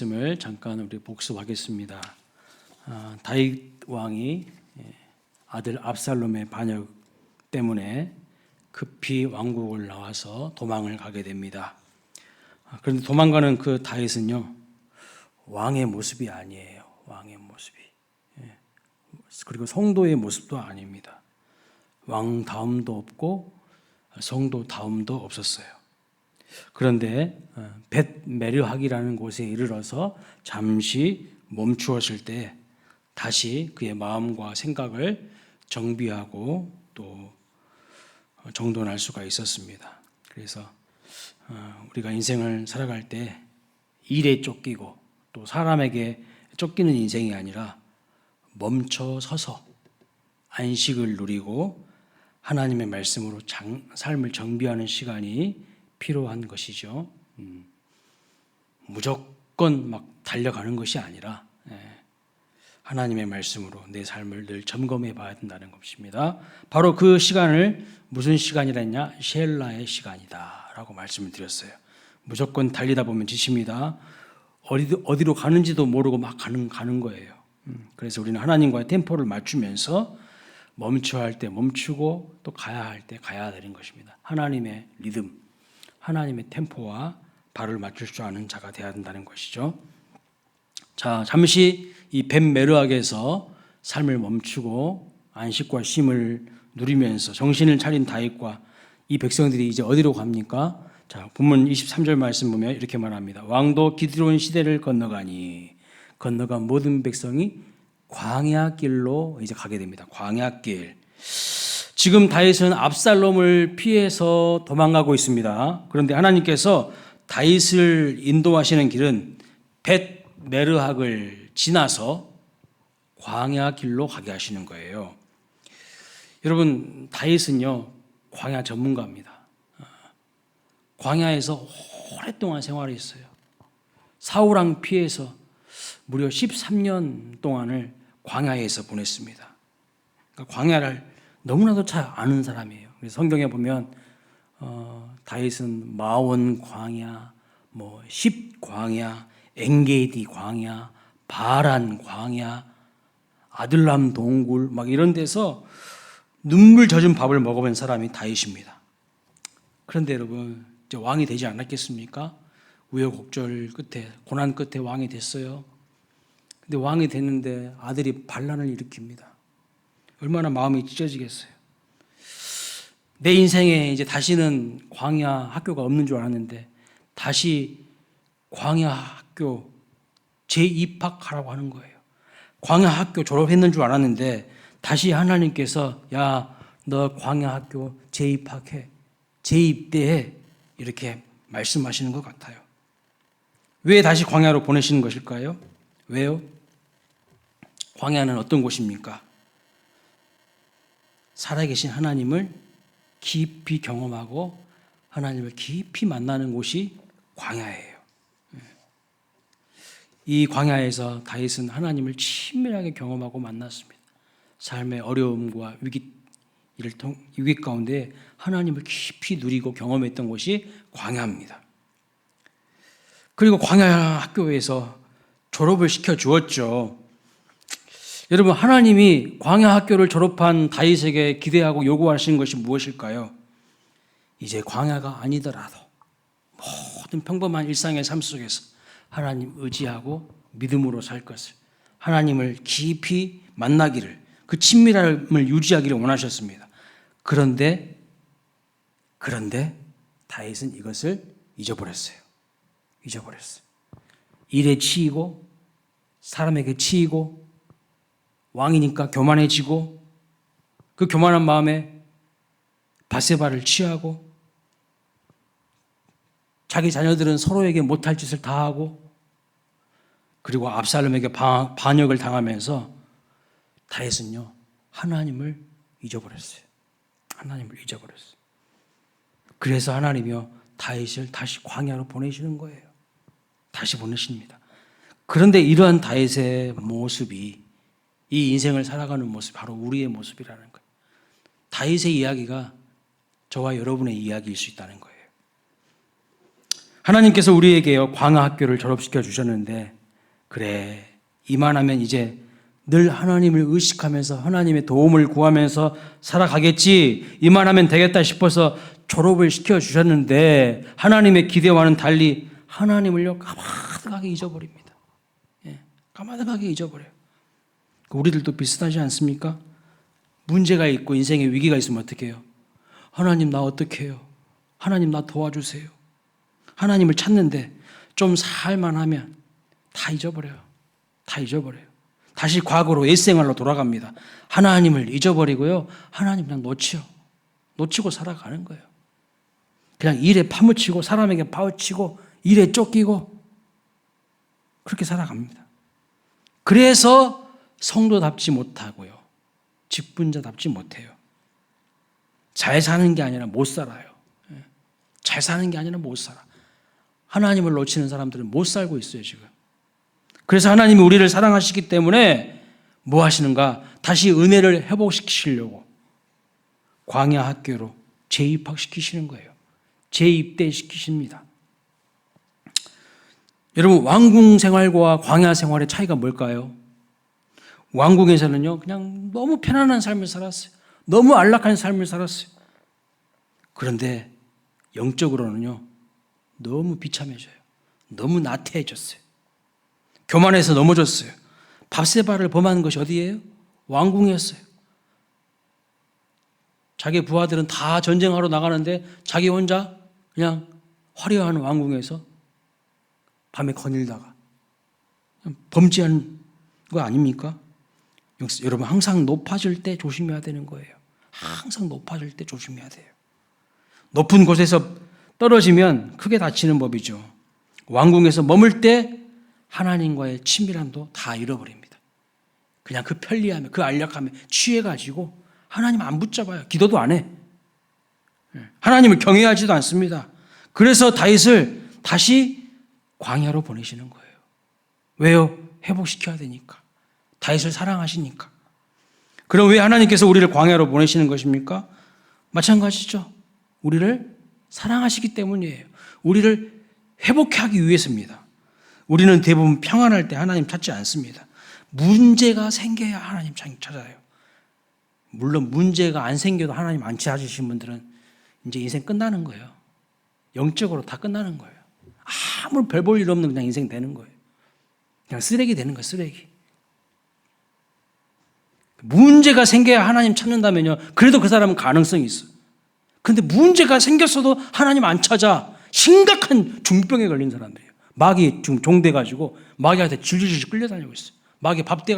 말씀을 잠깐 우리 복습하겠습니다. 다윗 왕이 아들 압살롬의 반역 때문에 급히 왕국을 나와서 도망을 가게 됩니다. 그런데 도망가는 그 다윗은요, 왕의 모습이 아니에요. 왕의 모습이. 그리고 성도의 모습도 아닙니다. 왕다움도 없고 성도다움도 없었어요. 그런데 벳메르학이라는 곳에 이르러서 잠시 멈추었을 때 다시 그의 마음과 생각을 정비하고 또 정돈할 수가 있었습니다. 그래서 우리가 인생을 살아갈 때 일에 쫓기고 또 사람에게 쫓기는 인생이 아니라 멈춰 서서 안식을 누리고 하나님의 말씀으로 삶을 정비하는 시간이 필요한 것이죠. 무조건 막 달려가는 것이 아니라 하나님의 말씀으로 내 삶을 늘 점검해 봐야 된다는 것입니다. 바로 그 시간을 무슨 시간이라 했냐? 셀라의 시간이다 라고 말씀을 드렸어요. 무조건 달리다 보면 지칩니다. 어디로 가는지도 모르고 막 가는 거예요. 그래서 우리는 하나님과의 템포를 맞추면서 멈춰야 할 때 멈추고 또 가야 할 때 가야 되는 것입니다. 하나님의 리듬, 하나님의 템포와 발을 맞출 줄 아는 자가 되어야 된다는 것이죠. 자, 잠시 이 벳메르학에서 삶을 멈추고 안식과 쉼을 누리면서 정신을 차린 다윗과 이 백성들이 이제 어디로 갑니까? 자, 본문 23절 말씀 보면 이렇게 말합니다. 왕도 기드론 시대를 건너가니 건너간 모든 백성이 광야길로 이제 가게 됩니다. 광야길. 지금 다윗은 압살롬을 피해서 도망가고 있습니다. 그런데 하나님께서 다윗을 인도하시는 길은 벳메르학을 지나서 광야길로 가게 하시는 거예요. 여러분, 다윗은요, 광야 전문가입니다. 광야에서 오랫동안 생활했어요. 사울왕 피해서 무려 13년 동안을 광야에서 보냈습니다. 그러니까 광야를 너무나도 잘 아는 사람이에요. 그래서 성경에 보면 다윗은 마원 광야, 십 광야, 엔게디 광야, 바란 광야, 아들람 동굴 막 이런 데서 눈물 젖은 밥을 먹어본 사람이 다윗입니다. 그런데 여러분, 이제 왕이 되지 않았겠습니까? 우여곡절 끝에, 고난 끝에 왕이 됐어요. 근데 왕이 됐는데 아들이 반란을 일으킵니다. 얼마나 마음이 찢어지겠어요. 내 인생에 이제 다시는 광야 학교가 없는 줄 알았는데 다시 광야 학교 재입학하라고 하는 거예요. 광야 학교 졸업했는 줄 알았는데 다시 하나님께서 야, 너 광야 학교 재입학해, 재입대해 이렇게 말씀하시는 것 같아요. 왜 다시 광야로 보내시는 것일까요? 왜요? 광야는 어떤 곳입니까? 살아계신 하나님을 깊이 경험하고 하나님을 깊이 만나는 곳이 광야예요. 이 광야에서 다윗은 하나님을 친밀하게 경험하고 만났습니다. 삶의 어려움과 위기 가운데 하나님을 깊이 누리고 경험했던 곳이 광야입니다. 그리고 광야 학교에서 졸업을 시켜주었죠. 여러분, 하나님이 광야 학교를 졸업한 다윗에게 기대하고 요구하시는 것이 무엇일까요? 이제 광야가 아니더라도 모든 평범한 일상의 삶 속에서 하나님 의지하고 믿음으로 살 것을, 하나님을 깊이 만나기를, 그 친밀함을 유지하기를 원하셨습니다. 그런데 다윗은 이것을 잊어버렸어요. 일에 치이고 사람에게 치이고 왕이니까 교만해지고 그 교만한 마음에 밧세바를 취하고 자기 자녀들은 서로에게 못할 짓을 다 하고 그리고 압살롬에게 반역을 당하면서 다윗은요, 하나님을 잊어버렸어요. 그래서 하나님이요, 다윗을 다시 광야로 보내시는 거예요. 다시 보내십니다. 그런데 이러한 다윗의 모습이, 이 인생을 살아가는 모습이 바로 우리의 모습이라는 거예요. 다윗의 이야기가 저와 여러분의 이야기일 수 있다는 거예요. 하나님께서 우리에게요 광야 학교를 졸업시켜 주셨는데 그래 이만하면 이제 늘 하나님을 의식하면서 하나님의 도움을 구하면서 살아가겠지 이만하면 되겠다 싶어서 졸업을 시켜 주셨는데 하나님의 기대와는 달리 하나님을요 까마득하게 잊어버립니다. 까마득하게 잊어버려요. 우리들도 비슷하지 않습니까? 문제가 있고 인생에 위기가 있으면 어떻게 해요? 하나님 나 어떻게 해요? 하나님 나 도와주세요. 하나님을 찾는데 좀 살만하면 다 잊어버려요. 다 잊어버려요. 다시 과거로 옛생활로 돌아갑니다. 하나님을 잊어버리고요. 하나님 그냥 놓치고 살아가는 거예요. 그냥 일에 파묻히고 사람에게 파묻히고 일에 쫓기고 그렇게 살아갑니다. 그래서 성도답지 못하고요. 직분자답지 못해요. 잘 사는 게 아니라 못 살아요. 잘 사는 게 아니라 못 살아. 하나님을 놓치는 사람들은 못 살고 있어요, 지금. 그래서 하나님이 우리를 사랑하시기 때문에 뭐 하시는가? 다시 은혜를 회복시키시려고 광야 학교로 재입학시키시는 거예요. 재입대시키십니다. 여러분, 왕궁 생활과 광야 생활의 차이가 뭘까요? 왕궁에서는요, 그냥 너무 편안한 삶을 살았어요. 너무 안락한 삶을 살았어요. 그런데 영적으로는요, 너무 비참해져요. 너무 나태해졌어요. 교만해서 넘어졌어요. 밧세바를 범하는 것이 어디예요? 왕궁이었어요. 자기 부하들은 다 전쟁하러 나가는데 자기 혼자 그냥 화려한 왕궁에서 밤에 거닐다가 범죄한 거 아닙니까? 여러분 항상 높아질 때 조심해야 되는 거예요. 항상 높아질 때 조심해야 돼요. 높은 곳에서 떨어지면 크게 다치는 법이죠. 왕궁에서 머물 때 하나님과의 친밀함도 다 잃어버립니다. 그냥 그 편리함에 그 안락함에 취해가지고 하나님 안 붙잡아요. 기도도 안 해. 하나님을 경외하지도 않습니다. 그래서 다윗을 다시 광야로 보내시는 거예요. 왜요? 회복시켜야 되니까. 다윗을 사랑하시니까. 그럼 왜 하나님께서 우리를 광야로 보내시는 것입니까? 마찬가지죠. 우리를 사랑하시기 때문이에요. 우리를 회복하기 위해서입니다. 우리는 대부분 평안할 때 하나님 찾지 않습니다. 문제가 생겨야 하나님 찾아요. 물론 문제가 안 생겨도 하나님 안 찾으신 분들은 이제 인생 끝나는 거예요. 영적으로 다 끝나는 거예요. 아무 별 볼 일 없는 그냥 인생 되는 거예요. 그냥 쓰레기 되는 거예요, 쓰레기. 문제가 생겨야 하나님 찾는다면요. 그래도 그 사람은 가능성이 있어요. 근데 문제가 생겼어도 하나님 안 찾아. 심각한 중병에 걸린 사람들이에요. 마귀 지금 종돼가지고 마귀한테 질질질 끌려다니고 있어요. 마귀 밥돼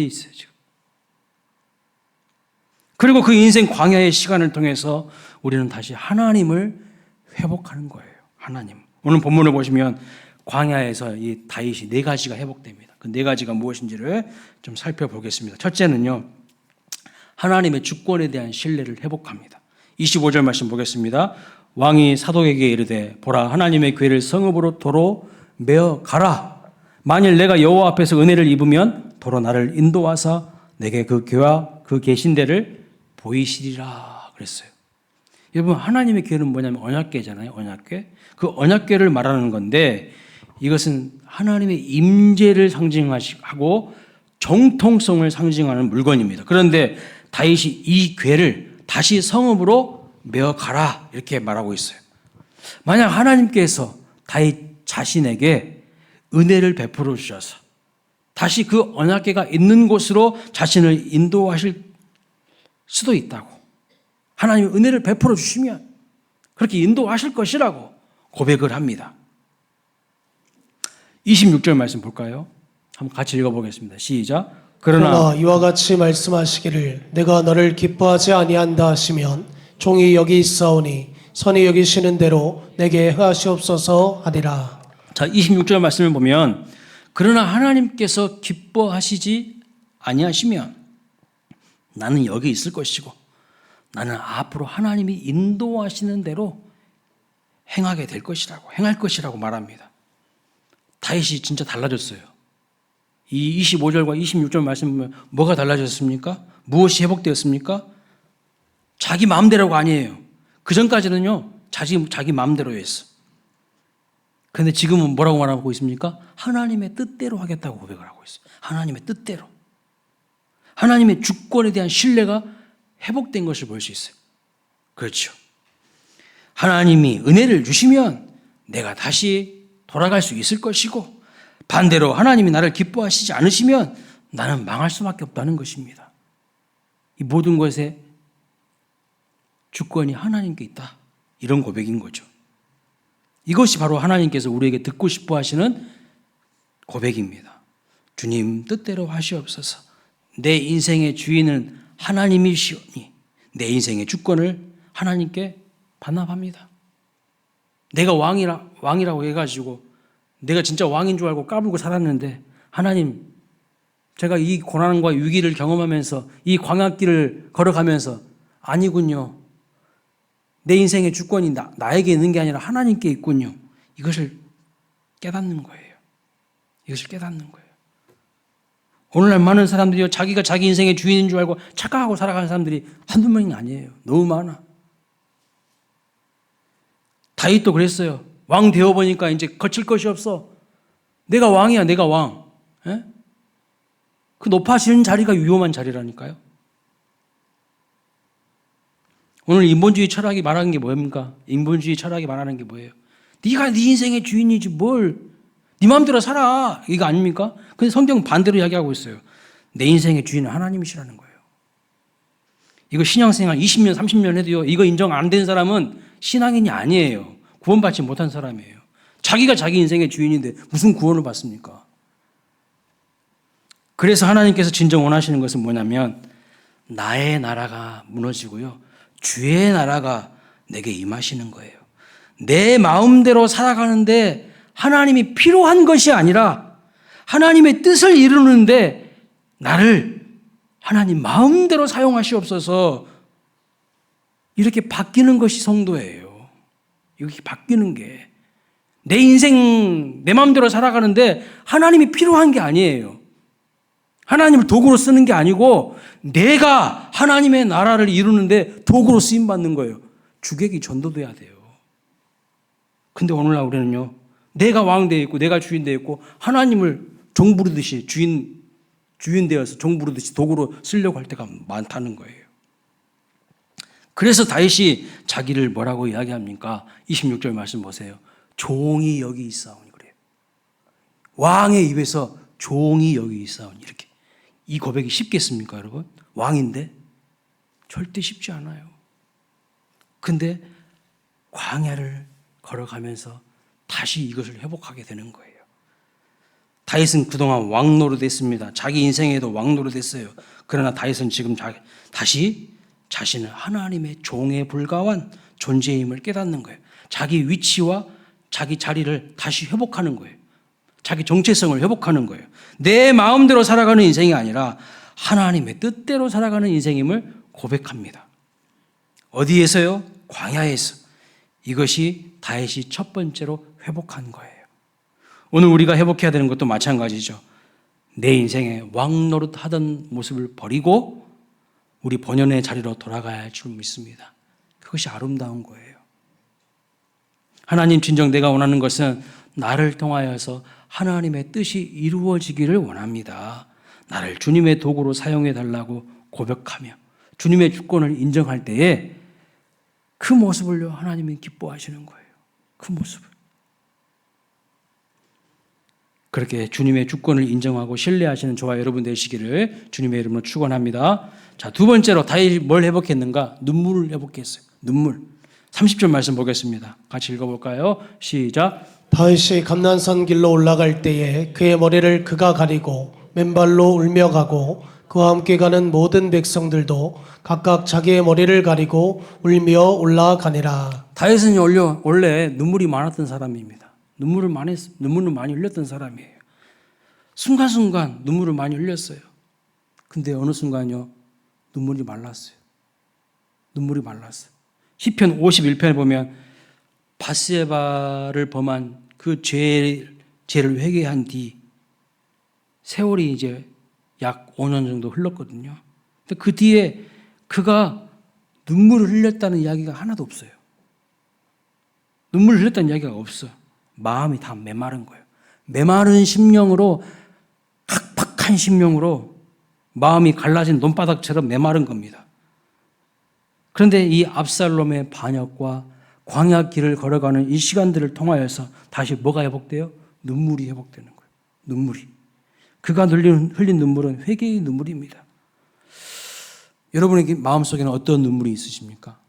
있어요, 지금. 그리고 그 인생 광야의 시간을 통해서 우리는 다시 하나님을 회복하는 거예요. 하나님. 오늘 본문을 보시면 광야에서 이 다윗이 4가지가 회복됩니다. 그 4가지가 무엇인지를 좀 살펴보겠습니다. 첫째는요, 하나님의 주권에 대한 신뢰를 회복합니다. 25절 말씀 보겠습니다. 왕이 사독에게 이르되 보라 하나님의 궤를 성읍으로 도로 메어 가라. 만일 내가 여호와 앞에서 은혜를 입으면 도로 나를 인도하사 내게 그 궤와 그 계신 데를 보이시리라 그랬어요. 여러분 하나님의 궤는 뭐냐면 언약궤잖아요. 언약궤. 그 언약궤를 말하는 건데 이것은 하나님의 임재를 상징하고 정통성을 상징하는 물건입니다. 그런데 다윗이 이 궤를 다시 성읍으로 메어 가라 이렇게 말하고 있어요. 만약 하나님께서 다윗 자신에게 은혜를 베풀어 주셔서 다시 그 언약궤가 있는 곳으로 자신을 인도하실 수도 있다고. 하나님이 은혜를 베풀어 주시면 그렇게 인도하실 것이라고 고백을 합니다. 26절 말씀 볼까요? 한번 같이 읽어보겠습니다. 시작. 그러나 이와 같이 말씀하시기를 내가 너를 기뻐하지 아니한다 하시면 종이 여기 있사오니 선히 여기시는 대로 내게 행하시옵소서 하리라. 자, 26절 말씀을 보면 그러나 하나님께서 기뻐하시지 아니하시면 나는 여기 있을 것이고 나는 앞으로 하나님이 인도하시는 대로 행하게 될 것이라고, 행할 것이라고 말합니다. 다윗이 진짜 달라졌어요. 이 25절과 26절 말씀 보면 뭐가 달라졌습니까? 무엇이 회복되었습니까? 자기 마음대로가 아니에요. 그 전까지는요, 자기 마음대로였어. 그런데 지금은 뭐라고 말하고 있습니까? 하나님의 뜻대로 하겠다고 고백을 하고 있어요. 하나님의 뜻대로. 하나님의 주권에 대한 신뢰가 회복된 것을 볼 수 있어요. 그렇죠. 하나님이 은혜를 주시면 내가 다시 돌아갈 수 있을 것이고, 반대로 하나님이 나를 기뻐하시지 않으시면 나는 망할 수밖에 없다는 것입니다. 이 모든 것에 주권이 하나님께 있다. 이런 고백인 거죠. 이것이 바로 하나님께서 우리에게 듣고 싶어 하시는 고백입니다. 주님 뜻대로 하시옵소서. 내 인생의 주인은 하나님이시오니 내 인생의 주권을 하나님께 반납합니다. 내가 왕이라고 해가지고 내가 진짜 왕인 줄 알고 까불고 살았는데, 하나님, 제가 이 고난과 위기를 경험하면서 이 광야길을 걸어가면서 아니군요. 내 인생의 주권이 나에게 있는 게 아니라 하나님께 있군요. 이것을 깨닫는 거예요. 이것을 깨닫는 거예요. 오늘날 많은 사람들이요, 자기가 자기 인생의 주인인 줄 알고 착각하고 살아가는 사람들이 한두 명이 아니에요. 너무 많아. 다윗도 그랬어요. 왕 되어보니까 이제 거칠 것이 없어. 내가 왕이야, 내가 왕. 에? 그 높아지는 자리가 위험한 자리라니까요. 오늘 인본주의 철학이 말하는 게 뭡니까? 인본주의 철학이 말하는 게 뭐예요? 네가 네 인생의 주인이지 뭘. 네 마음대로 살아. 이거 아닙니까? 근데 성경은 반대로 이야기하고 있어요. 내 인생의 주인은 하나님이시라는 거예요. 이거 신앙생활 20년, 30년 해도요, 이거 인정 안 된 사람은 신앙인이 아니에요. 구원받지 못한 사람이에요. 자기가 자기 인생의 주인인데 무슨 구원을 받습니까? 그래서 하나님께서 진정 원하시는 것은 뭐냐면, 나의 나라가 무너지고요, 주의 나라가 내게 임하시는 거예요. 내 마음대로 살아가는데 하나님이 필요한 것이 아니라 하나님의 뜻을 이루는데 나를 하나님 마음대로 사용하시옵소서. 이렇게 바뀌는 것이 성도예요. 이렇게 바뀌는 게. 내 인생 내 마음대로 살아가는데 하나님이 필요한 게 아니에요. 하나님을 도구로 쓰는 게 아니고 내가 하나님의 나라를 이루는데 도구로 쓰임받는 거예요. 주객이 전도돼야 돼요. 근데 오늘날 우리는요, 내가 왕 되어 있고 내가 주인 되어 있고 하나님을 종 부르듯이 주인 되어서 종 부르듯이 도구로 쓰려고 할 때가 많다는 거예요. 그래서 다윗이 자기를 뭐라고 이야기합니까? 26절 말씀 보세요. 종이 여기 있사오니 그래요. 왕의 입에서 종이 여기 있사오니, 이렇게. 이 고백이 쉽겠습니까, 여러분? 왕인데? 절대 쉽지 않아요. 근데 광야를 걸어가면서 다시 이것을 회복하게 되는 거예요. 다윗은 그동안 왕 노릇했습니다. 자기 인생에도 왕 노릇했어요. 그러나 다윗은 지금 다시 자신을 하나님의 종에 불과한 존재임을 깨닫는 거예요. 자기 위치와 자기 자리를 다시 회복하는 거예요. 자기 정체성을 회복하는 거예요. 내 마음대로 살아가는 인생이 아니라 하나님의 뜻대로 살아가는 인생임을 고백합니다. 어디에서요? 광야에서. 이것이 다윗이 첫 번째로 회복한 거예요. 오늘 우리가 회복해야 되는 것도 마찬가지죠. 내 인생에 왕 노릇하던 모습을 버리고 우리 본연의 자리로 돌아가야 할 줄 믿습니다. 그것이 아름다운 거예요. 하나님, 진정 내가 원하는 것은 나를 통하여서 하나님의 뜻이 이루어지기를 원합니다. 나를 주님의 도구로 사용해 달라고 고백하며 주님의 주권을 인정할 때에 그 모습을요, 하나님이 기뻐하시는 거예요. 그 모습을. 그렇게 주님의 주권을 인정하고 신뢰하시는 저와 여러분 되시기를 주님의 이름으로 축원합니다. 자, 두 번째로 다윗이 뭘 회복했는가? 눈물을 회복했어요. 눈물. 30절 말씀 보겠습니다. 같이 읽어볼까요? 시작. 다윗이 감난산 길로 올라갈 때에 그의 머리를 그가 가리고 맨발로 울며 가고 그와 함께 가는 모든 백성들도 각각 자기의 머리를 가리고 울며 올라가니라. 다윗은 원래 눈물이 많았던 사람입니다. 눈물을 많이 흘렸던 사람이에요. 순간순간 눈물을 많이 흘렸어요. 근데 어느 순간요, 눈물이 말랐어요. 눈물이 말랐어요. 시편 51편에 보면 바스에바를 범한 그 죄를 회개한 뒤 세월이 이제 약 5년 정도 흘렀거든요. 근데 그 뒤에 그가 눈물을 흘렸다는 이야기가 하나도 없어요. 눈물을 흘렸다는 이야기가 없어요. 마음이 다 메마른 거예요. 메마른 심령으로, 팍팍한 심령으로 마음이 갈라진 논바닥처럼 메마른 겁니다. 그런데 이 압살롬의 반역과 광야 길을 걸어가는 이 시간들을 통하여서 다시 뭐가 회복돼요? 눈물이 회복되는 거예요. 눈물이. 그가 흘린 눈물은 회개의 눈물입니다. 여러분의 마음속에는 어떤 눈물이 있으십니까?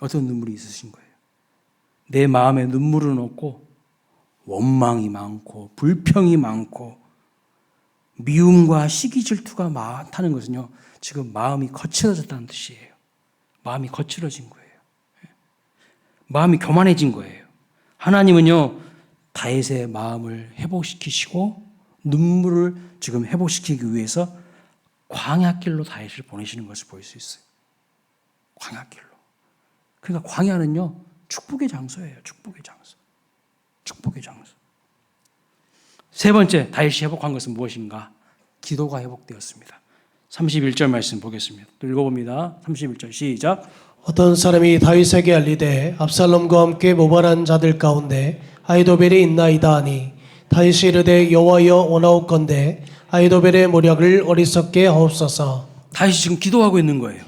어떤 눈물이 있으신 거예요? 내 마음에 눈물은 없고 원망이 많고 불평이 많고 미움과 시기 질투가 많다는 것은요, 지금 마음이 거칠어졌다는 뜻이에요. 마음이 거칠어진 거예요. 마음이 교만해진 거예요. 하나님은요, 다윗의 마음을 회복시키시고 눈물을 지금 회복시키기 위해서 광야길로 다윗을 보내시는 것을 볼 수 있어요. 광야길로. 그러니까 광야는요, 축복의 장소예요. 축복의 장소. 축복의 장소. 세 번째, 다윗이 회복한 것은 무엇인가? 기도가 회복되었습니다. 31절 말씀 보겠습니다. 또 읽어봅니다. 31절 시작. 어떤 사람이 다윗에게 알리되 압살롬과 함께 모반한 자들 가운데 아히도벨이 있나이다 하니 다윗이 이르되 여호와여 원하옵건대 아히도벨의 모략을 어리석게 하옵소서. 다윗이 지금 기도하고 있는 거예요.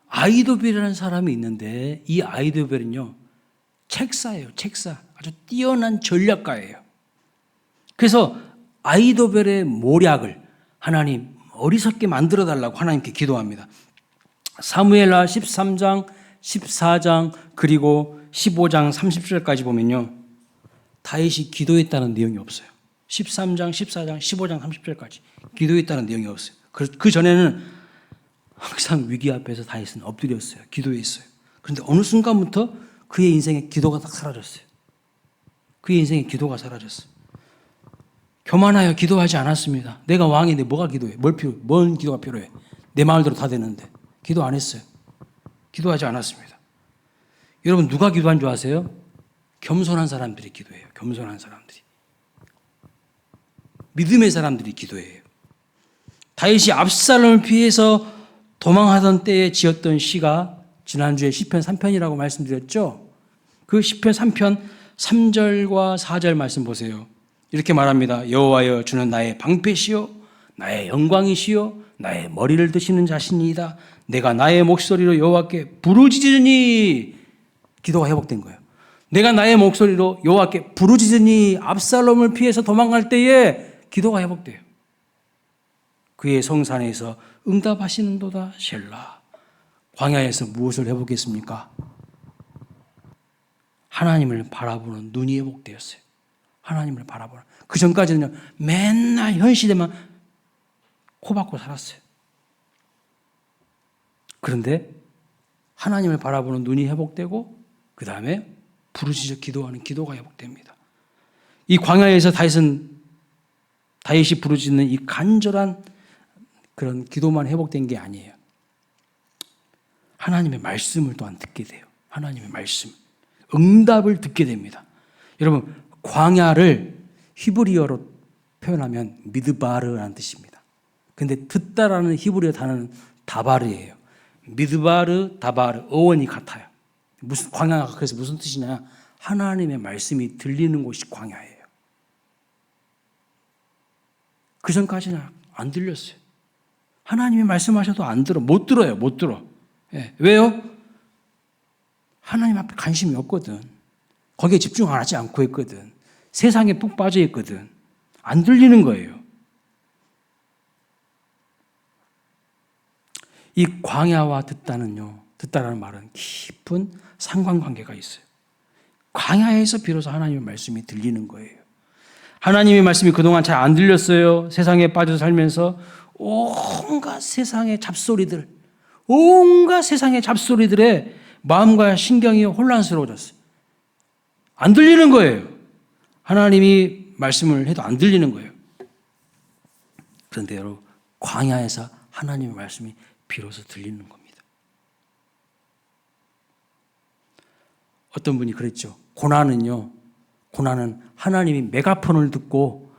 아히도벨이라는 사람이 있는데 이 아히도벨은요, 책사예요. 책사. 아주 뛰어난 전략가예요. 그래서 아히도벨의 모략을 하나님 어리석게 만들어달라고 하나님께 기도합니다. 사무엘하 13장, 14장 그리고 15장 30절까지 보면요, 다윗이 기도했다는 내용이 없어요. 13장, 14장, 15장 30절까지 기도했다는 내용이 없어요. 그 전에는 항상 위기 앞에서 다윗은 엎드렸어요. 기도했어요. 그런데 어느 순간부터 그의 인생에 기도가 딱 사라졌어요. 그의 인생에 기도가 사라졌어요. 교만하여 기도하지 않았습니다. 내가 왕인데 뭐가 기도해? 뭔 기도가 필요해? 내 마음대로 다 되는데. 기도 안 했어요. 기도하지 않았습니다. 여러분, 누가 기도한 줄 아세요? 겸손한 사람들이 기도해요. 겸손한 사람들이. 믿음의 사람들이 기도해요. 다윗이 압살롬을 피해서 도망하던 때에 지었던 시가 지난주에 시편 3편이라고 말씀드렸죠. 그 시편 3편 3절과 4절 말씀 보세요. 이렇게 말합니다. 여호와여, 주는 나의 방패시요 나의 영광이시요 나의 머리를 드시는 자신이다. 내가 나의 목소리로 여호와께 부르짖으니. 기도가 회복된 거예요. 내가 나의 목소리로 여호와께 부르짖으니 압살롬을 피해서 도망갈 때에 기도가 회복돼요. 그의 성산에서 응답하시는도다 셀라. 광야에서 무엇을 회복했습니까? 하나님을 바라보는 눈이 회복되었어요. 하나님을 바라보는. 그 전까지는 맨날 현 시대만 코박고 살았어요. 그런데 하나님을 바라보는 눈이 회복되고 그 다음에 부르짖어 기도하는 기도가 회복됩니다. 이 광야에서 다윗이 부르짖는 이 간절한 그런 기도만 회복된 게 아니에요. 하나님의 말씀을 또한 듣게 돼요. 하나님의 말씀. 응답을 듣게 됩니다. 여러분, 광야를 히브리어로 표현하면 미드바르라는 뜻입니다. 근데 듣다라는 히브리어 단어는 다바르예요. 미드바르, 다바르, 어원이 같아요. 광야가 그래서 무슨 뜻이냐? 하나님의 말씀이 들리는 곳이 광야예요. 그 전까지는 안 들렸어요. 하나님이 말씀하셔도 안 들어. 못 들어요. 못 들어. 예. 왜요? 하나님 앞에 관심이 없거든. 거기에 집중하지 않고 있거든. 세상에 푹 빠져 있거든. 안 들리는 거예요. 이 광야와 듣다라는 말은 깊은 상관관계가 있어요. 광야에서 비로소 하나님의 말씀이 들리는 거예요. 하나님의 말씀이 그동안 잘 안 들렸어요. 세상에 빠져 살면서 온갖 세상의 잡소리들에 마음과 신경이 혼란스러워졌어요. 안 들리는 거예요. 하나님이 말씀을 해도 안 들리는 거예요. 그런데 여러분, 광야에서 하나님의 말씀이 비로소 들리는 겁니다. 어떤 분이 그랬죠. 고난은 하나님이 메가폰을 들고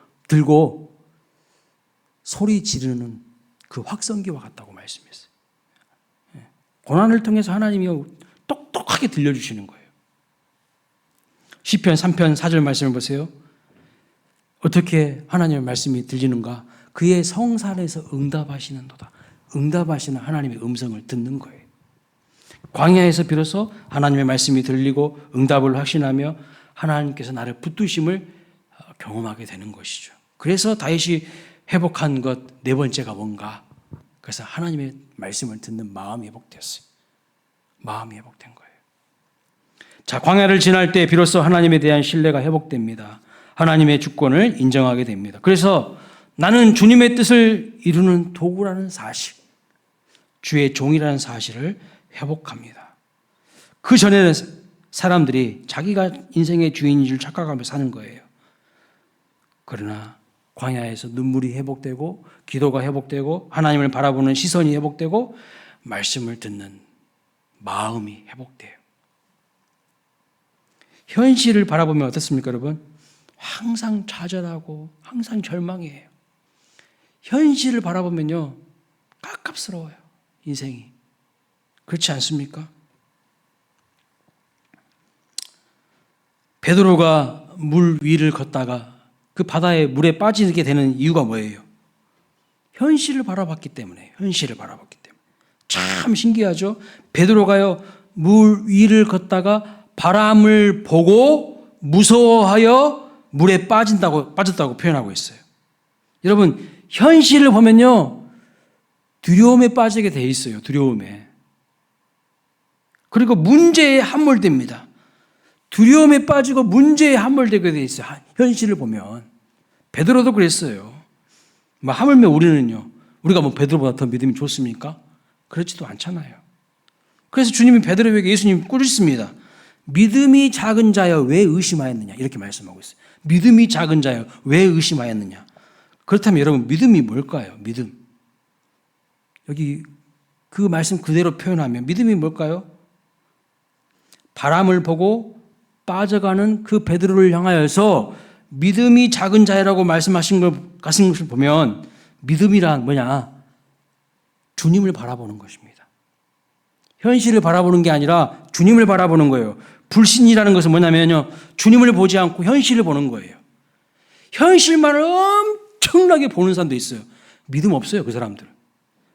소리 지르는 그 확성기와 같다고 말씀했어요. 고난을 통해서 하나님이 똑똑하게 들려주시는 거예요. 시편 3편 4절 말씀을 보세요. 어떻게 하나님의 말씀이 들리는가? 그의 성산에서 응답하시는도다. 응답하시는 하나님의 음성을 듣는 거예요. 광야에서 비로소 하나님의 말씀이 들리고 응답을 확신하며 하나님께서 나를 붙드심을 경험하게 되는 것이죠. 그래서 다윗이 회복한 것 네 번째가 뭔가? 그래서 하나님의 말씀을 듣는 마음이 회복되었어요. 마음이 회복된 거예요. 자, 광야를 지날 때 비로소 하나님에 대한 신뢰가 회복됩니다. 하나님의 주권을 인정하게 됩니다. 그래서 나는 주님의 뜻을 이루는 도구라는 사실, 주의 종이라는 사실을 회복합니다. 그 전에는 사람들이 자기가 인생의 주인인 줄 착각하며 사는 거예요. 그러나 광야에서 눈물이 회복되고 기도가 회복되고 하나님을 바라보는 시선이 회복되고 말씀을 듣는 마음이 회복돼요. 현실을 바라보면 어떻습니까, 여러분? 항상 좌절하고 항상 절망이에요. 현실을 바라보면요, 깝깝스러워요, 인생이. 그렇지 않습니까? 베드로가 물 위를 걷다가 그 바다에 물에 빠지게 되는 이유가 뭐예요? 현실을 바라봤기 때문에. 현실을 바라봤기 때문에. 참 신기하죠? 베드로가요, 물 위를 걷다가 바람을 보고 무서워하여 물에 빠졌다고 표현하고 있어요. 여러분, 현실을 보면요, 두려움에 빠지게 돼 있어요. 두려움에. 그리고 문제에 함몰됩니다. 두려움에 빠지고 문제에 함몰되게 돼 있어요. 현실을 보면. 베드로도 그랬어요. 하물며 우리는요, 우리가 베드로보다 더 믿음이 좋습니까? 그렇지도 않잖아요. 그래서 주님이 베드로에게 예수님이 꾸짖습니다. 믿음이 작은 자여 왜 의심하였느냐, 이렇게 말씀하고 있어요. 믿음이 작은 자여 왜 의심하였느냐. 그렇다면 여러분, 믿음이 뭘까요? 믿음. 여기 그 말씀 그대로 표현하면 믿음이 뭘까요? 바람을 보고 빠져가는 그 베드로를 향하여서 믿음이 작은 자라고 말씀하신 것을 보면 믿음이란 뭐냐? 주님을 바라보는 것입니다. 현실을 바라보는 게 아니라 주님을 바라보는 거예요. 불신이라는 것은 뭐냐면요, 주님을 보지 않고 현실을 보는 거예요. 현실만을 엄청나게 보는 사람도 있어요. 믿음 없어요, 그 사람들.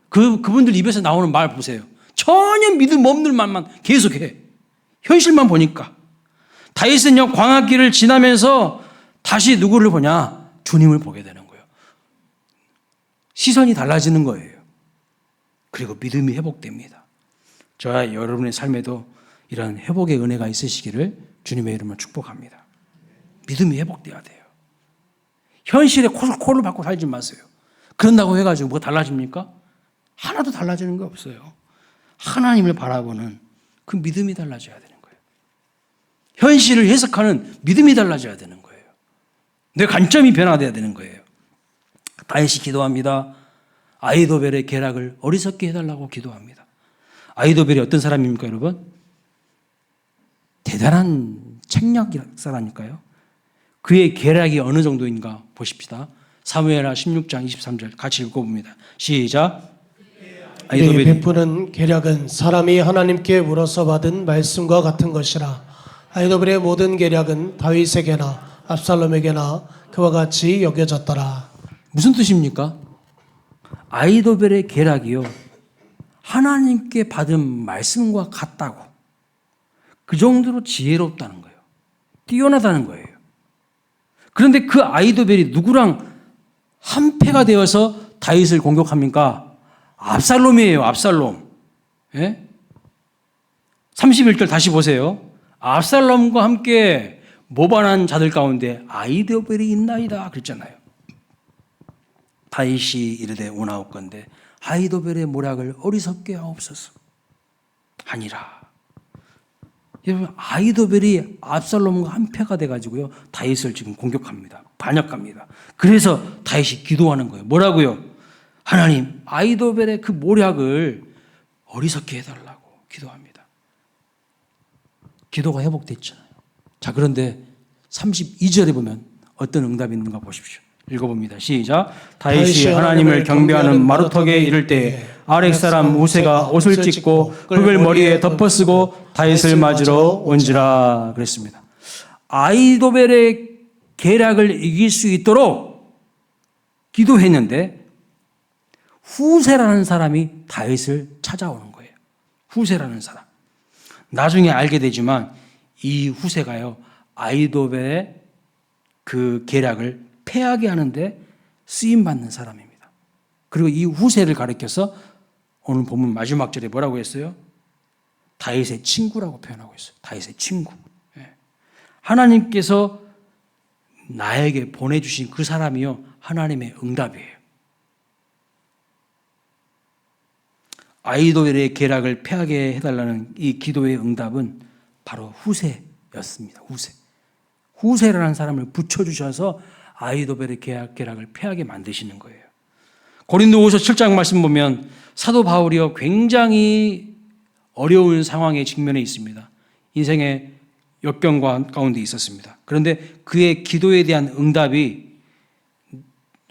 그분들 입에서 나오는 말 보세요. 전혀 믿음 없는 말만 계속해. 현실만 보니까. 다윗은요, 광야길을 지나면서 다시 누구를 보냐? 주님을 보게 되는 거예요. 시선이 달라지는 거예요. 그리고 믿음이 회복됩니다. 저와 여러분의 삶에도 이런 회복의 은혜가 있으시기를 주님의 이름으로 축복합니다. 믿음이 회복돼야 돼요. 현실에 코를 박고 살지 마세요. 그런다고 해가지고 뭐가 달라집니까? 하나도 달라지는 거 없어요. 하나님을 바라보는 그 믿음이 달라져야 되는 거예요. 현실을 해석하는 믿음이 달라져야 되는 거예요. 내 관점이 변화돼야 되는 거예요. 다윗이 기도합니다. 아히도벨의 계략을 어리석게 해달라고 기도합니다. 아히도벨이 어떤 사람입니까, 여러분? 대단한 책략사라니까요. 그의 계략이 어느 정도인가 보십시다. 사무엘하 16장 23절 같이 읽어봅니다. 시작. 그의 베푸는 계략은 사람이 하나님께 물어서 받은 말씀과 같은 것이라. 아히도벨의 모든 계략은 다윗에게나 압살롬에게나 그와 같이 여겨졌더라. 무슨 뜻입니까? 아히도벨의 계략이요, 하나님께 받은 말씀과 같다고. 그 정도로 지혜롭다는 거예요. 뛰어나다는 거예요. 그런데 그 아히도벨이 누구랑 한패가 되어서 다윗을 공격합니까? 압살롬이에요. 압살롬. 예? 31절 다시 보세요. 압살롬과 함께 모반한 자들 가운데 아히도벨이 있나이다 그랬잖아요. 다윗이 이르되 오나옵건대 아히도벨의 모략을 어리석게 하옵소서. 아니라. 여러분, 아히도벨이 압살롬과 한패가 돼가지고요, 다윗을 지금 공격합니다. 반역합니다. 그래서 다윗이 기도하는 거예요. 뭐라고요? 하나님, 아히도벨의 그 모략을 어리석게 해달라고 기도합니다. 기도가 회복됐잖아요. 자, 그런데 32절에 보면 어떤 응답이 있는가 보십시오. 읽어봅니다. 시작. 다윗이 하나님을 경배하는 마루턱에 이를 때 아렉 사람 우세가 옷을 찢고 흙을 머리에 덮어쓰고 다윗을 맞으러 온지라 그랬습니다. 아히도벨의 계략을 이길 수 있도록 기도했는데 후세라는 사람이 다윗을 찾아오는 거예요. 후세라는 사람. 나중에 알게 되지만 이 후세가요, 아히도벨의 그 계략을 패하게 하는데 쓰임받는 사람입니다. 그리고 이 후세를 가리켜서 오늘 본문 마지막 절에 뭐라고 했어요? 다윗의 친구라고 표현하고 있어요. 다윗의 친구. 하나님께서 나에게 보내주신 그 사람이요, 하나님의 응답이에요. 아히도벨의 계략을 패하게 해달라는 이 기도의 응답은 바로 후세였습니다. 후세라는 사람을 붙여주셔서 아히도벨의 계략을 패하게 만드시는 거예요. 고린도후서 7장 말씀 보면 사도 바울이요, 굉장히 어려운 상황에 직면해 있습니다. 인생의 역경 가운데 있었습니다. 그런데 그의 기도에 대한 응답이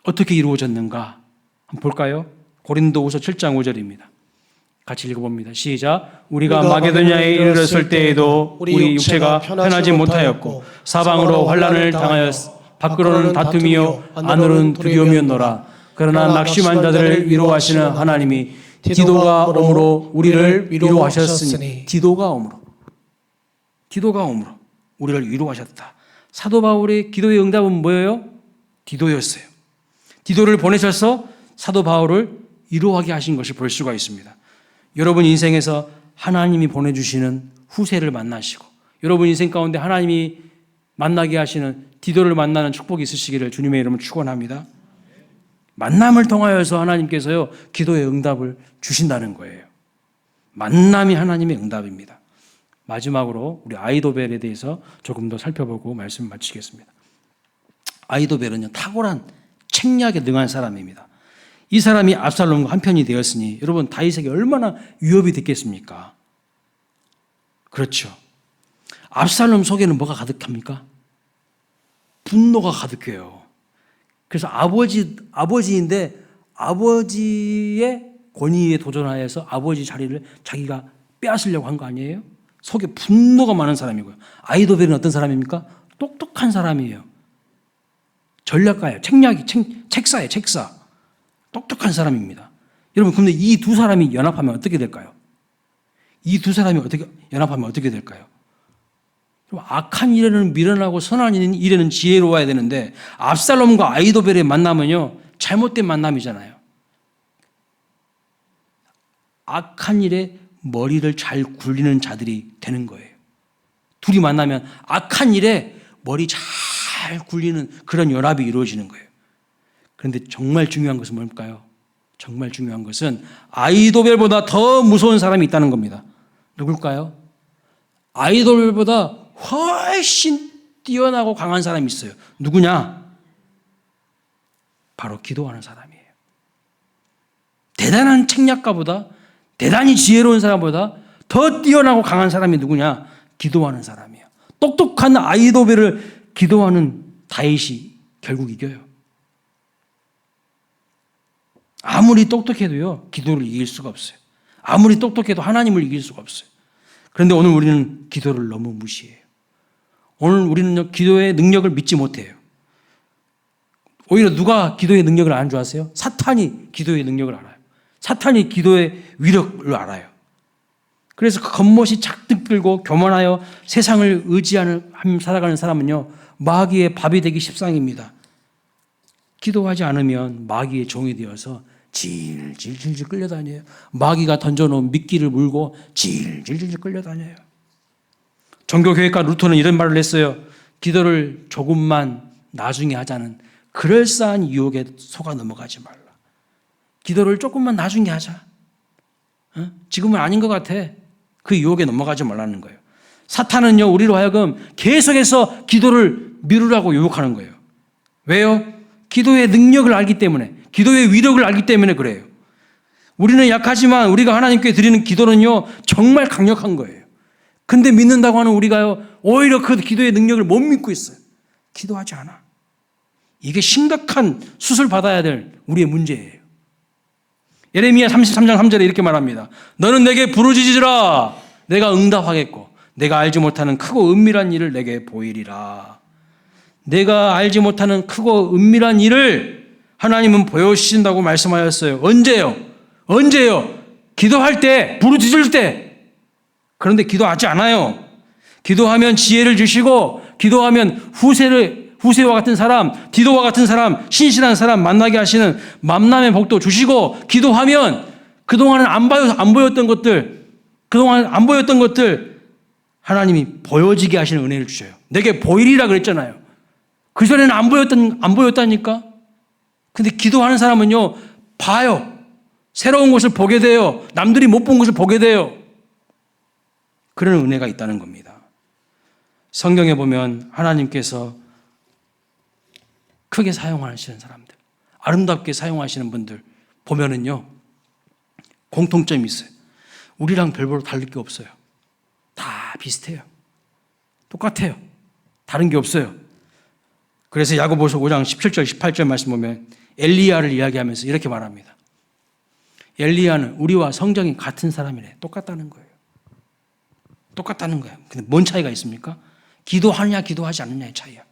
어떻게 이루어졌는가 한번 볼까요? 고린도후서 7장 5절입니다. 같이 읽어봅니다. 시작. 우리가 마게도냐에 이르렀을 때에도 우리 육체가 편하지 못하였고 사방으로 환난을 당하였으니 밖으로는 다툼이요 안으로는 두려움이었노라. 그러나 낙심한 자들을 위로하시는 하나님이 디도가 오므로 우리를 위로하셨으니 디도가 오므로 우리를 위로하셨다. 사도 바울의 기도의 응답은 뭐예요? 디도였어요. 디도를 보내셔서 사도 바울을 위로하게 하신 것을 볼 수가 있습니다. 여러분 인생에서 하나님이 보내주시는 후세를 만나시고 여러분 인생 가운데 하나님이 만나게 하시는 디도를 만나는 축복이 있으시기를 주님의 이름으로 축원합니다. 만남을 통하여서 하나님께서요, 기도의 응답을 주신다는 거예요. 만남이 하나님의 응답입니다. 마지막으로 우리 아히도벨에 대해서 조금 더 살펴보고 말씀 마치겠습니다. 아히도벨은요, 탁월한 책략에 능한 사람입니다. 이 사람이 압살롬과 한편이 되었으니 여러분 다윗에게 얼마나 위협이 됐겠습니까? 그렇죠. 압살롬 속에는 뭐가 가득합니까? 분노가 가득해요. 그래서 아버지인데 아버지의 권위에 도전하여서 아버지 자리를 자기가 빼앗으려고 한 거 아니에요? 속에 분노가 많은 사람이고요. 아히도벨은 어떤 사람입니까? 똑똑한 사람이에요. 전략가예요. 책사예요. 책사. 똑똑한 사람입니다. 여러분, 근데 이 두 사람이 연합하면 어떻게 될까요? 이 두 사람이 연합하면 어떻게 될까요? 악한 일에는 미련하고 선한 일에는 지혜로워야 되는데 압살롬과 아히도벨의 만남은요, 잘못된 만남이잖아요. 악한 일에 머리를 잘 굴리는 자들이 되는 거예요. 둘이 만나면 악한 일에 머리 잘 굴리는 그런 연합이 이루어지는 거예요. 그런데 정말 중요한 것은 뭘까요? 정말 중요한 것은 아히도벨보다 더 무서운 사람이 있다는 겁니다. 누굴까요? 아히도벨보다 훨씬 뛰어나고 강한 사람이 있어요. 누구냐? 바로 기도하는 사람이에요. 대단한 책략가보다, 대단히 지혜로운 사람보다 더 뛰어나고 강한 사람이 누구냐? 기도하는 사람이에요. 똑똑한 아히도벨을 기도하는 다윗이 결국 이겨요. 아무리 똑똑해도요, 기도를 이길 수가 없어요. 아무리 똑똑해도 하나님을 이길 수가 없어요. 그런데 오늘 우리는 기도를 너무 무시해요. 오늘 우리는 기도의 능력을 믿지 못해요. 오히려 누가 기도의 능력을 아는 줄 아세요? 사탄이 기도의 능력을 알아요. 사탄이 기도의 위력을 알아요. 그래서 그 겉멋이 잔뜩 들고 교만하여 세상을 의지하는 살아가는 사람은요, 마귀의 밥이 되기 십상입니다. 기도하지 않으면 마귀의 종이 되어서 질질질질 끌려다녀요. 마귀가 던져놓은 미끼를 물고 질질질질 끌려다녀요. 종교교회가 루터는 이런 말을 했어요. 기도를 조금만 나중에 하자는 그럴싸한 유혹에 속아 넘어가지 말라. 기도를 조금만 나중에 하자. 지금은 아닌 것 같아. 그 유혹에 넘어가지 말라는 거예요. 사탄은요, 우리로 하여금 계속해서 기도를 미루라고 유혹하는 거예요. 왜요? 기도의 능력을 알기 때문에, 기도의 위력을 알기 때문에 그래요. 우리는 약하지만 우리가 하나님께 드리는 기도는요, 정말 강력한 거예요. 근데 믿는다고 하는 우리가요, 오히려 그 기도의 능력을 못 믿고 있어요. 기도하지 않아. 이게 심각한 수술 받아야 될 우리의 문제예요. 예레미야 33장 3절에 이렇게 말합니다. 너는 내게 부르짖으라. 내가 응답하겠고 내가 알지 못하는 크고 은밀한 일을 내게 보이리라. 내가 알지 못하는 크고 은밀한 일을 하나님은 보여주신다고 말씀하셨어요. 언제요? 언제요? 기도할 때, 부르짖을 때. 그런데 기도하지 않아요. 기도하면 지혜를 주시고, 기도하면 후세와 같은 사람, 디도와 같은 사람, 신실한 사람 만나게 하시는 만남의 복도 주시고, 기도하면 그동안은 안 보였던 것들 하나님이 보여지게 하시는 은혜를 주셔요. 내게 보이리라 그랬잖아요. 그전에는 안 보였다니까? 근데 기도하는 사람은요, 봐요. 새로운 것을 보게 돼요. 남들이 못 본 것을 보게 돼요. 그런 은혜가 있다는 겁니다. 성경에 보면 하나님께서 크게 사용하시는 사람들, 아름답게 사용하시는 분들 보면은요, 공통점이 있어요. 우리랑 별로 다를 게 없어요. 다 비슷해요. 똑같아요. 다른 게 없어요. 그래서 야고보서 5장 17절 18절 말씀 보면 엘리야를 이야기하면서 이렇게 말합니다. 엘리야는 우리와 성정이 같은 사람이래. 똑같다는 거예요. 똑같다는 거예요. 근데 뭔 차이가 있습니까? 기도하느냐 기도하지 않느냐의 차이야.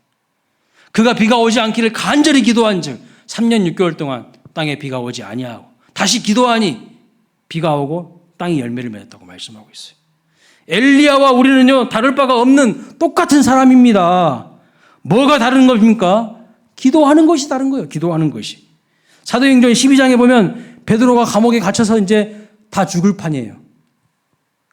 그가 비가 오지 않기를 간절히 기도한즉 3년 6개월 동안 땅에 비가 오지 아니하고 다시 기도하니 비가 오고 땅이 열매를 맺었다고 말씀하고 있어요. 엘리야와 우리는요, 다를 바가 없는 똑같은 사람입니다. 뭐가 다른 겁니까? 기도하는 것이 다른 거예요. 기도하는 것이. 사도행전 12장에 보면 베드로가 감옥에 갇혀서 이제 다 죽을 판이에요.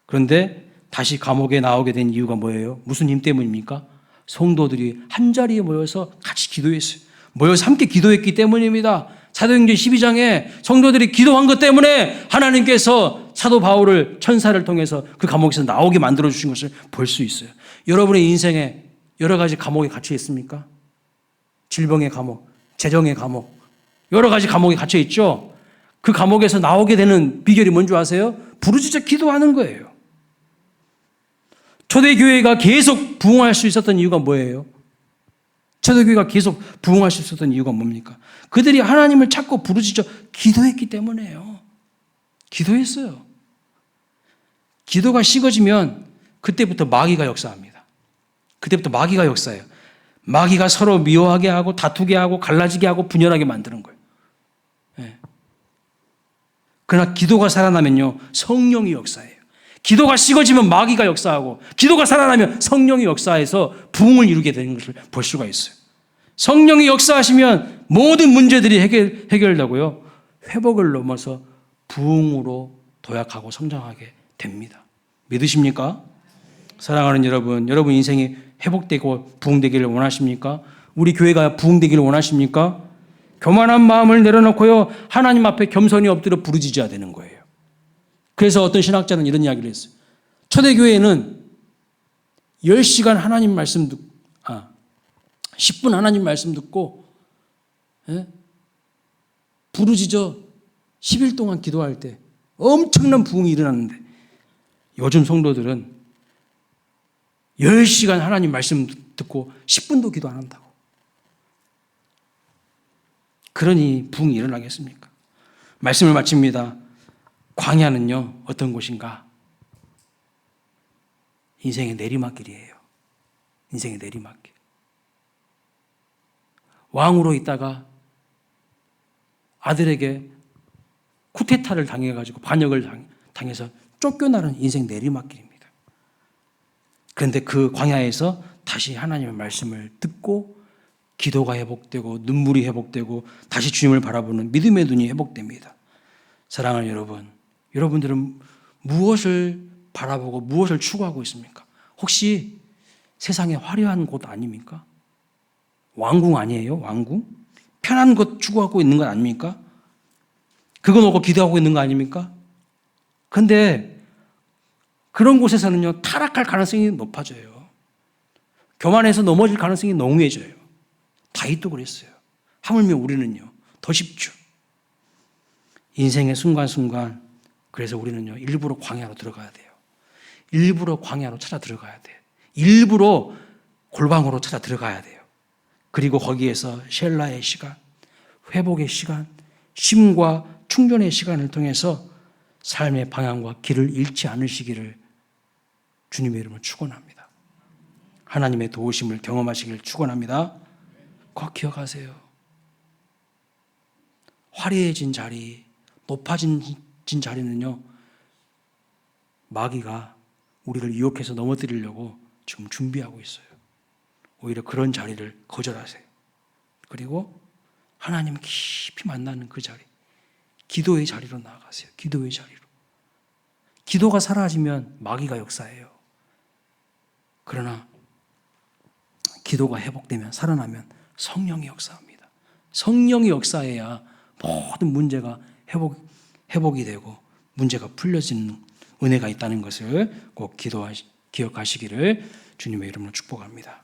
그런데 다시 감옥에 나오게 된 이유가 뭐예요? 무슨 힘 때문입니까? 성도들이 한자리에 모여서 같이 기도했어요. 모여서 함께 기도했기 때문입니다. 사도행전 12장에 성도들이 기도한 것 때문에 하나님께서 사도 바울을 천사를 통해서 그 감옥에서 나오게 만들어주신 것을 볼 수 있어요. 여러분의 인생에 여러 가지 감옥에 갇혀 있습니까? 질병의 감옥, 재정의 감옥, 여러 가지 감옥에 갇혀 있죠? 그 감옥에서 나오게 되는 비결이 뭔지 아세요? 부르짖어 기도하는 거예요. 초대교회가 계속 부흥할 수 있었던 이유가 뭐예요? 초대교회가 계속 부흥할 수 있었던 이유가 뭡니까? 그들이 하나님을 찾고 부르짖어 기도했기 때문이에요. 기도했어요. 기도가 식어지면 그때부터 마귀가 역사합니다. 그때부터 마귀가 역사해요. 마귀가 서로 미워하게 하고 다투게 하고 갈라지게 하고 분열하게 만드는 거예요. 네. 그러나 기도가 살아나면요, 성령이 역사해요. 기도가 식어지면 마귀가 역사하고 기도가 살아나면 성령이 역사해서 부흥을 이루게 되는 것을 볼 수가 있어요. 성령이 역사하시면 모든 문제들이 해결되고요, 회복을 넘어서 부흥으로 도약하고 성장하게 됩니다. 믿으십니까? 사랑하는 여러분, 여러분 인생이 회복되고 부흥되기를 원하십니까? 우리 교회가 부흥되기를 원하십니까? 교만한 마음을 내려놓고요, 하나님 앞에 겸손히 엎드려 부르짖어야 되는 거예요. 그래서 어떤 신학자는 이런 이야기를 했어요. 초대교회는 10시간 하나님 말씀 듣고 10분 하나님 말씀 듣고 부르짖어 10일 동안 기도할 때 엄청난 부흥이 일어났는데 요즘 성도들은 10시간 하나님 말씀 듣고 10분도 기도 안 한다고. 그러니 부흥이 일어나겠습니까? 말씀을 마칩니다. 광야는요, 어떤 곳인가? 인생의 내리막길이에요. 인생의 내리막길. 왕으로 있다가 아들에게 쿠데타를 당해가지고 반역을 당해서 쫓겨나는 인생 내리막길입니다. 그런데 그 광야에서 다시 하나님의 말씀을 듣고 기도가 회복되고 눈물이 회복되고 다시 주님을 바라보는 믿음의 눈이 회복됩니다. 사랑하는 여러분, 여러분들은 무엇을 바라보고 무엇을 추구하고 있습니까? 혹시 세상의 화려한 곳 아닙니까? 왕궁 아니에요? 왕궁? 편한 것 추구하고 있는 것 아닙니까? 그거 놓고 기도하고 있는 거 아닙니까? 그런데 그런 곳에서는요, 타락할 가능성이 높아져요. 교만해서 넘어질 가능성이 농후해져요. 다윗도 그랬어요. 하물며 우리는요, 더 쉽죠. 인생의 순간순간, 그래서 우리는요, 일부러 광야로 들어가야 돼요. 일부러 광야로 찾아 들어가야 돼요. 일부러 골방으로 찾아 들어가야 돼요. 그리고 거기에서 셀라의 시간, 회복의 시간, 쉼과 충전의 시간을 통해서 삶의 방향과 길을 잃지 않으시기를 주님의 이름으로 축원합니다. 하나님의 도우심을 경험하시길 축원합니다. 꼭 기억하세요. 화려해진 자리, 높아진 자리는요, 마귀가 우리를 유혹해서 넘어뜨리려고 지금 준비하고 있어요. 오히려 그런 자리를 거절하세요. 그리고 하나님 깊이 만나는 그 자리, 기도의 자리로 나아가세요. 기도의 자리로. 기도가 사라지면 마귀가 역사해요. 그러나 기도가 회복되면, 살아나면 성령이 역사합니다. 성령이 역사해야 모든 문제가 회복이 되고 문제가 풀려지는 은혜가 있다는 것을 꼭 기억하시기를 주님의 이름으로 축복합니다.